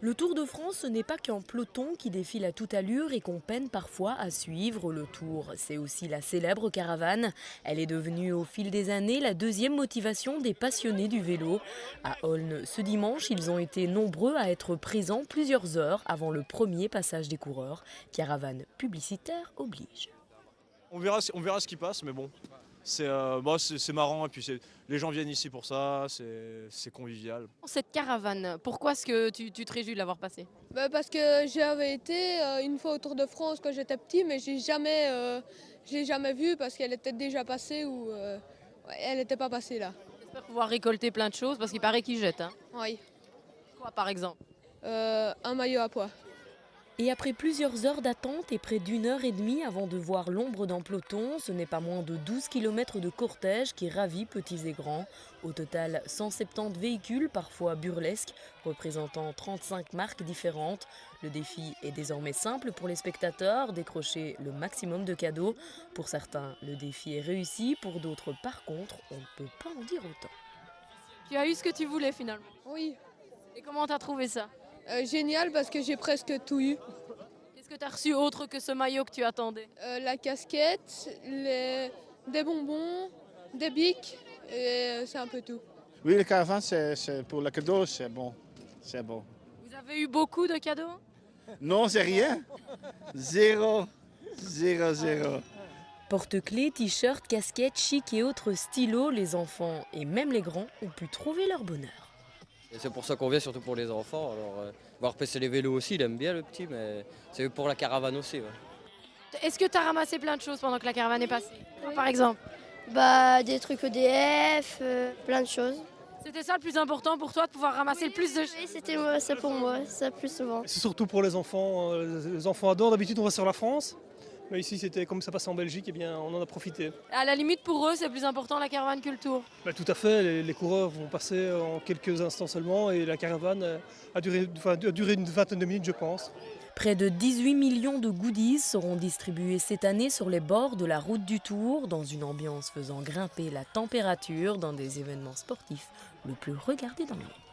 Le Tour de France, ce n'est pas qu'un peloton qui défile à toute allure et qu'on peine parfois à suivre. Le Tour, c'est aussi la célèbre caravane. Elle est devenue au fil des années la deuxième motivation des passionnés du vélo. À Aulne, ce dimanche, ils ont été nombreux à être présents plusieurs heures avant le premier passage des coureurs. Caravane publicitaire oblige. On verra ce qui passe, mais bon, c'est marrant et puis les gens viennent ici pour ça, c'est convivial. Cette caravane, pourquoi est-ce que tu te réjouis de l'avoir passée? Parce que j'avais été une fois au Tour de France quand j'étais petit, mais je l'ai jamais vue parce qu'elle était déjà passée ou ouais, elle n'était pas passée là. J'espère pouvoir récolter plein de choses parce qu'il paraît qu'ils jettent. Hein. Oui. Quoi par exemple? Un maillot à pois. Et après plusieurs heures d'attente et près d'une heure et demie avant de voir l'ombre d'un peloton, ce n'est pas moins de 12 km de cortège qui ravit petits et grands. Au total, 170 véhicules, parfois burlesques, représentant 35 marques différentes. Le défi est désormais simple pour les spectateurs, décrocher le maximum de cadeaux. Pour certains, le défi est réussi, pour d'autres, par contre, on ne peut pas en dire autant. Tu as eu ce que tu voulais finalement. Oui. Et comment t'as trouvé ça? Génial parce que j'ai presque tout eu. Qu'est-ce que t'as reçu autre que ce maillot que tu attendais? La casquette, des bonbons, des bics, et c'est un peu tout. Oui, le caravane, c'est pour le cadeau, c'est bon. C'est bon. Vous avez eu beaucoup de cadeaux? Non, c'est rien. Zéro. Zéro. Porte-clés, t-shirts, casquettes, chic et autres stylos, les enfants et même les grands ont pu trouver leur bonheur. Et c'est pour ça qu'on vient, surtout pour les enfants. Alors, voir passer les vélos aussi, il aime bien le petit, mais c'est pour la caravane aussi. Ouais. Est-ce que tu as ramassé plein de choses pendant que la caravane est passée? Oui. Par exemple? Des trucs EDF, plein de choses. C'était ça le plus important pour toi, de pouvoir ramasser le plus de choses? Oui, c'était ça pour moi, ça plus souvent. C'est surtout pour les enfants. Les enfants adorent. D'habitude, on va sur la France. Mais ici, c'était comme ça passait en Belgique, eh bien, on en a profité. À la limite, pour eux, c'est plus important la caravane que le tour. Tout à fait, les coureurs vont passer en quelques instants seulement et la caravane a duré une vingtaine de minutes, je pense. Près de 18 millions de goodies seront distribués cette année sur les bords de la route du Tour, dans une ambiance faisant grimper la température d'un des événements sportifs le plus regardés dans le monde.